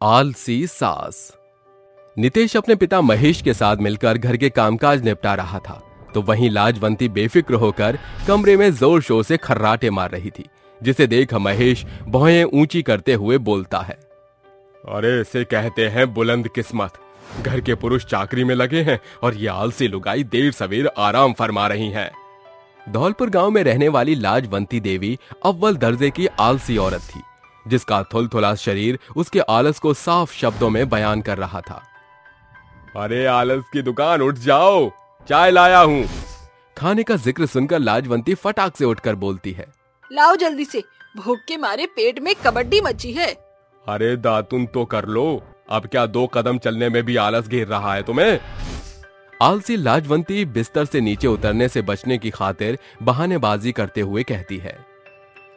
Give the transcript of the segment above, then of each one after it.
आलसी सास। नितेश अपने पिता महेश के साथ मिलकर घर के कामकाज निपटा रहा था, तो वहीं लाजवंती बेफिक्र होकर कमरे में जोर शोर से खर्राटे मार रही थी, जिसे देख महेश भौहें ऊंची करते हुए बोलता है, अरे इसे कहते हैं बुलंद किस्मत। घर के पुरुष चाकरी में लगे हैं और ये आलसी लुगाई देर सवेर आराम फरमा रही हैं। धौलपुर गांव में रहने वाली लाजवंती देवी अव्वल दर्जे की आलसी औरत थी, जिसका थुलथुला शरीर उसके आलस को साफ शब्दों में बयान कर रहा था। अरे आलस की दुकान, उठ जाओ, चाय लाया हूं। खाने का जिक्र सुनकर लाजवंती फटाक से उठकर बोलती है, लाओ जल्दी से, भूख के मारे पेट में कबड्डी मची है। अरे दातुन तो कर लो, अब क्या 2 कदम चलने में भी आलस घेर रहा है तुम्हें। आलसी लाजवंती बिस्तर से नीचे उतरने से बचने की खातिर बहानेबाजी करते हुए कहती है,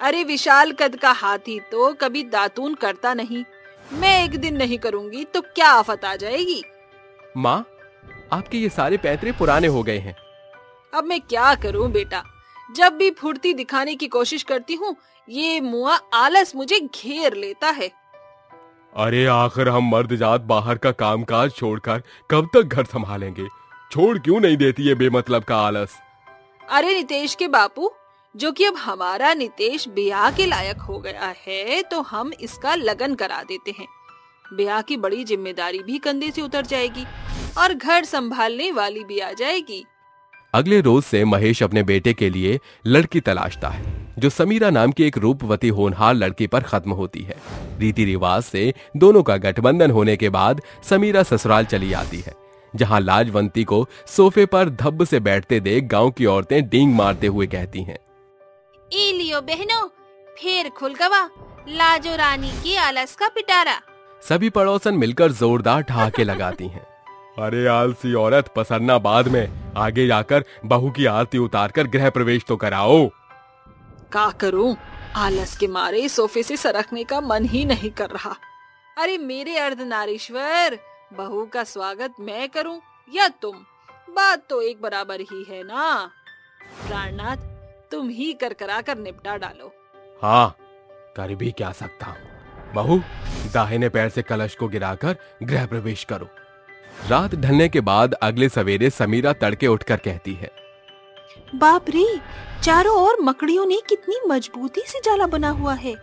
अरे विशाल कद का हाथी तो कभी दातून करता नहीं, मैं एक दिन नहीं करूंगी तो क्या आफत आ जाएगी। माँ, आपके ये सारे पैतरे पुराने हो गए हैं। अब मैं क्या करूं बेटा, जब भी फुर्ती दिखाने की कोशिश करती हूँ ये मुआ आलस मुझे घेर लेता है। अरे आखिर हम मर्द जात बाहर का कामकाज छोड़कर कब तक घर संभालेंगे। छोड़ क्यों नहीं देती ये बेमतलब का आलस। अरे नितेश के बापू, जो कि अब हमारा नितेश ब्याह के लायक हो गया है तो हम इसका लगन करा देते हैं। ब्याह की बड़ी जिम्मेदारी भी कंधे से उतर जाएगी और घर संभालने वाली भी आ जाएगी। अगले रोज से महेश अपने बेटे के लिए लड़की तलाशता है, जो समीरा नाम की एक रूपवती होनहार लड़की पर खत्म होती है। रीति रिवाज से दोनों का गठबंधन होने के बाद समीरा ससुराल चली आती है, जहां लाजवंती को सोफे पर धब्ब से बैठते देख गांव की औरतें डींग मारते हुए कहती हैं, ए लियो बहनों, फिर खुल गवा लाजो रानी की आलस का पिटारा। सभी पड़ोसन मिलकर जोरदार ठहाके लगाती हैं। अरे आलसी औरत, पसरना बाद में, आगे जाकर बहू की आरती उतारकर गृह प्रवेश तो कराओ। क्या करूं, आलस के मारे सोफे से सरकने का मन ही नहीं कर रहा। अरे मेरे अर्धनारीश्वर, बहू का स्वागत मैं करूं या तुम, बात तो एक बराबर ही है ना। प्राणनाथ, तुम ही कर निपटा डालो। हाँ, कर भी क्या सकता हूँ। बहू, दाहिने पैर से कलश को गिराकर गृह प्रवेश करो। रात ढलने के बाद अगले सवेरे समीरा तड़के उठकर कहती है, बाप रे, चारों ओर मकड़ियों ने कितनी मजबूती से जाला बना हुआ है।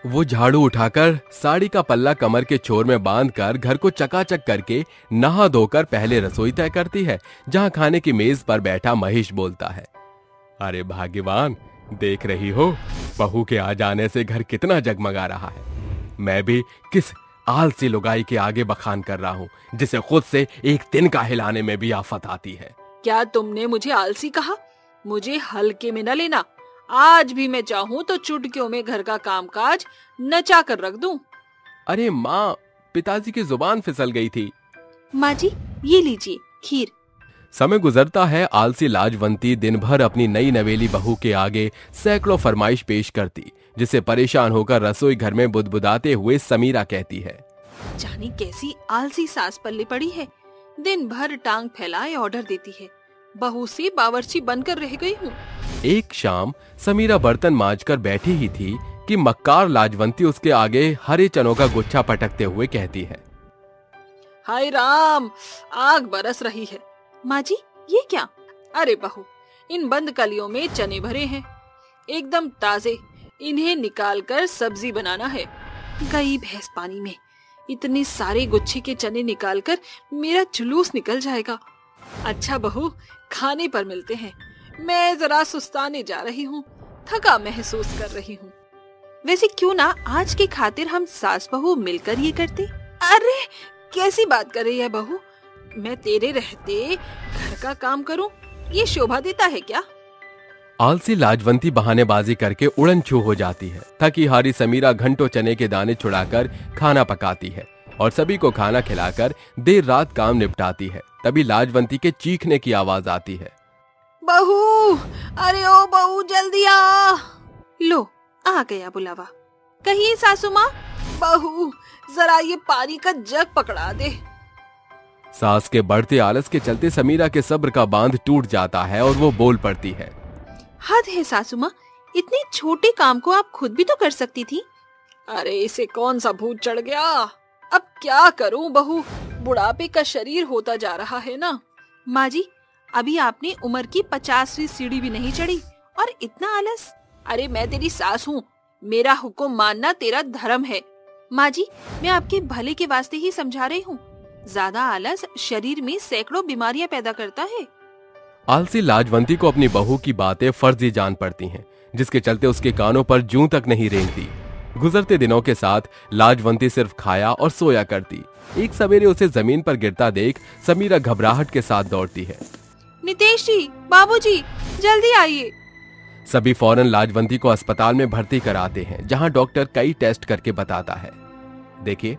वो झाड़ू उठाकर साड़ी का पल्ला कमर के छोर में बांधकर घर को चकाचक करके नहा धोकर पहले रसोई तय करती है, जहां खाने की मेज पर बैठा महेश बोलता है, अरे भाग्यवान, देख रही हो बहू के आ जाने से घर कितना जगमगा रहा है। मैं भी किस आलसी लुगाई के आगे बखान कर रहा हूँ, जिसे खुद से एक तिनका हिलाने में भी आफत आती है। क्या तुमने मुझे आलसी कहा? मुझे हल्के में न लेना। आज भी मैं चाहूँ तो चुटकियों में घर का कामकाज नचा कर रख दूं। अरे माँ, पिताजी की जुबान फिसल गई थी। माँ जी, ये लीजिए खीर। समय गुजरता है, आलसी लाजवंती दिन भर अपनी नई नवेली बहू के आगे सैकड़ों फरमाइश पेश करती, जिसे परेशान होकर रसोई घर में बुदबुदाते हुए समीरा कहती है, जाने कैसी आलसी सास पल्ले पड़ी है। दिन भर टांग फैलाए ऑर्डर देती है, बहू से बावर्ची बनकर रह गई हूँ। एक शाम समीरा बर्तन मांजकर बैठी ही थी कि मक्कार लाजवंती उसके आगे हरे चनों का गुच्छा पटकते हुए कहती है, हाय राम, आग बरस रही है। माँ जी, ये क्या? अरे बहू, इन बंद कलियों में चने भरे हैं, एकदम ताजे। इन्हें निकालकर सब्जी बनाना है। गई भैंस पानी में। इतने सारे गुच्छे के चने निकालकर मेरा जुलूस निकल जाएगा। अच्छा बहू, खाने पर मिलते हैं। मैं जरा सुस्ताने जा रही हूँ, थका महसूस कर रही हूँ। वैसे क्यों ना आज की खातिर हम सास बहू मिलकर ये करते? अरे कैसी बात कर रही है बहू? मैं तेरे रहते घर का काम करूं, ये शोभा देता है क्या? आलसी लाजवंती बहानेबाजी करके उड़न छू हो जाती है। थकी हारी समीरा घंटों चने के दाने छुड़ाकर खाना पकाती है और सभी को खाना खिलाकर देर रात काम निपटाती है। तभी लाजवंती के चीखने की आवाज आती है, बहू, अरे ओ बहू, जल्दी आ। लो, आ गया बुलावा। कहिए सासू माँ। बहू, जरा ये पानी का जग पकड़ा दे। सास के बढ़ते आलस के चलते समीरा के सब्र का बांध टूट जाता है और वो बोल पड़ती है, हद है सासू माँ, इतने छोटे काम को आप खुद भी तो कर सकती थी। अरे इसे कौन सा भूत चढ़ गया? अब क्या करूं बहू, बुढ़ापे का शरीर होता जा रहा है ना। माँ जी, अभी आपने उम्र की 50वीं सीढ़ी भी नहीं चढ़ी और इतना आलस। अरे मैं तेरी सास हूँ, मेरा हुक्म मानना तेरा धर्म है। माँ जी, मैं आपके भले के वास्ते ही समझा रही हूँ। ज्यादा आलस शरीर में सैकड़ों बीमारियां पैदा करता है। आलसी लाजवंती को अपनी बहू की बातें फर्जी जान पड़ती हैं, जिसके चलते उसके कानों पर जूं तक नहीं रेंगती। गुजरते दिनों के साथ लाजवंती सिर्फ खाया और सोया करती। एक सवेरे उसे जमीन पर गिरता देख समीरा घबराहट के साथ दौड़ती है। नितेश जी, बाबूजी, जल्दी आइए। सभी फौरन लाजवंती को अस्पताल में भर्ती कराते हैं, जहां डॉक्टर कई टेस्ट करके बताता है, देखिए,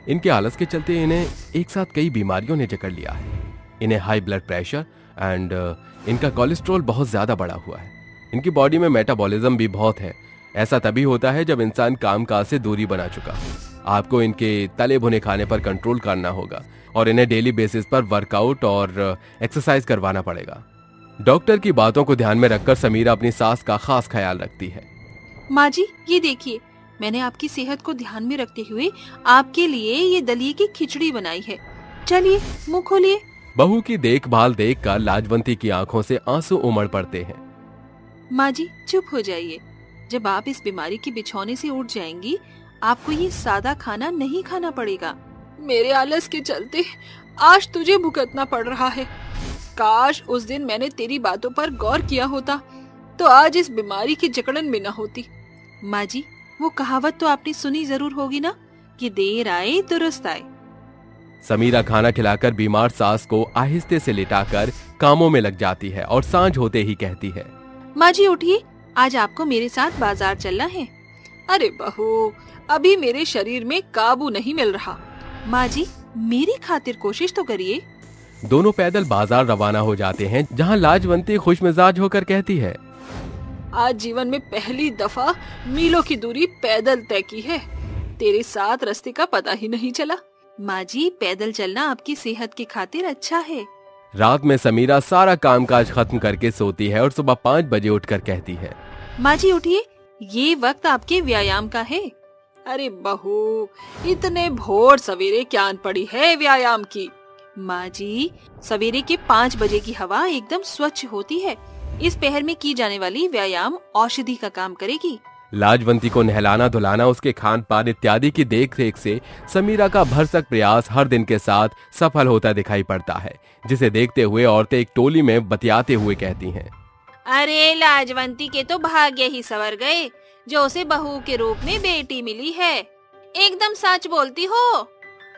इनके आलस के चलते इन्हें एक साथ कई बीमारियों ने जकड़ लिया है। इन्हें हाई ब्लड प्रेशर एंड इनका कोलेस्ट्रॉल बहुत ज्यादा बढ़ा हुआ है। इनकी बॉडी में मेटाबॉलिज्म भी बहुत है। ऐसा तभी होता है जब इंसान कामकाज से दूरी बना चुका हो। आपको इनके तले भुने खाने पर कंट्रोल करना होगा और इन्हें डेली बेसिस पर वर्कआउट और एक्सरसाइज करवाना पड़ेगा। डॉक्टर की बातों को ध्यान में रखकर समीरा अपनी सास का खास ख्याल रखती है। माँ जी, ये देखिए, मैंने आपकी सेहत को ध्यान में रखते हुए आपके लिए ये दलिए की खिचड़ी बनाई है। चलिए, मुंह खोलिए। बहू की देखभाल देखकर लाजवंती की आंखों से आंसू उमड़ पड़ते हैं। माँ जी, चुप हो जाइए। जब आप इस बीमारी के बिछौने से उठ जाएंगी, आपको ये सादा खाना नहीं खाना पड़ेगा। मेरे आलस के चलते आज तुझे भुगतना पड़ रहा है। काश उस दिन मैंने तेरी बातों पर गौर किया होता, तो आज इस बीमारी की जकड़न में न होती। माँ जी, वो कहावत तो आपने सुनी जरूर होगी ना, कि देर आए दुरुस्त आए। समीरा खाना खिलाकर बीमार सास को आहिस्ते से लिटाकर कामों में लग जाती है और सांझ होते ही कहती है, माँ जी उठिए, आज आपको मेरे साथ बाजार चलना है। अरे बहू, अभी मेरे शरीर में काबू नहीं मिल रहा। माँ जी, मेरी खातिर कोशिश तो करिए। दोनों पैदल बाजार रवाना हो जाते हैं, जहां लाजवंती खुशमिजाज होकर कहती है, आज जीवन में पहली दफा मीलों की दूरी पैदल तय की है। तेरे साथ रास्ते का पता ही नहीं चला। माँ जी, पैदल चलना आपकी सेहत की खातिर अच्छा है। रात में समीरा सारा कामकाज खत्म करके सोती है और सुबह 5 बजे उठकर कहती है, माँ जी उठिए, ये वक्त आपके व्यायाम का है। अरे बहू, इतने भोर सवेरे क्या आन पड़ी है व्यायाम की। माँ जी, सवेरे के 5 बजे की हवा एकदम स्वच्छ होती है। इस पहर में की जाने वाली व्यायाम औषधि का काम करेगी। लाजवंती को नहलाना धुलाना, उसके खान पान इत्यादि की देख रेख से समीरा का भरसक प्रयास हर दिन के साथ सफल होता दिखाई पड़ता है, जिसे देखते हुए औरतें एक टोली में बतियाते हुए कहती हैं, अरे लाजवंती के तो भाग्य ही संवर गए, जो उसे बहू के रूप में बेटी मिली है। एकदम सच बोलती हो।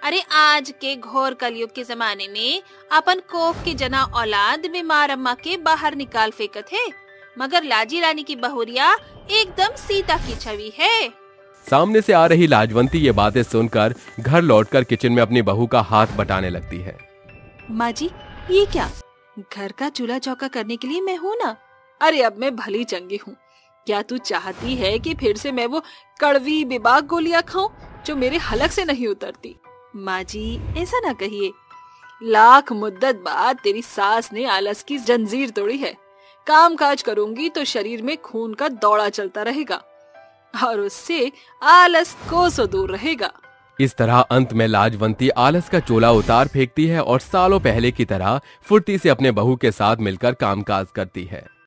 अरे आज के घोर कलयुग के जमाने में अपन कोख के जना औलाद बीमार अम्मा के बाहर निकाल फेंकत है, मगर लाजी रानी की बहुरिया एकदम सीता की छवि है। सामने से आ रही लाजवंती ये बातें सुनकर घर लौटकर किचन में अपनी बहू का हाथ बटाने लगती है। माँ जी, ये क्या, घर का चूल्हा चौका करने के लिए मैं हूँ ना। अरे अब मैं भली चंगी हूँ। क्या तू चाहती है कि फिर से मैं वो कड़वी बेबाक गोलियां खाऊं जो मेरे हलक से नहीं उतरती? माँ जी, ऐसा ना कहिए। लाख मुद्दत बाद तेरी सास ने आलस की जंजीर तोड़ी है। काम काज करूंगी तो शरीर में खून का दौड़ा चलता रहेगा और उससे आलस कोसों दूर रहेगा। इस तरह अंत में लाजवंती आलस का चोला उतार फेंकती है और सालों पहले की तरह फुर्ती से अपने बहू के साथ मिलकर कामकाज करती है।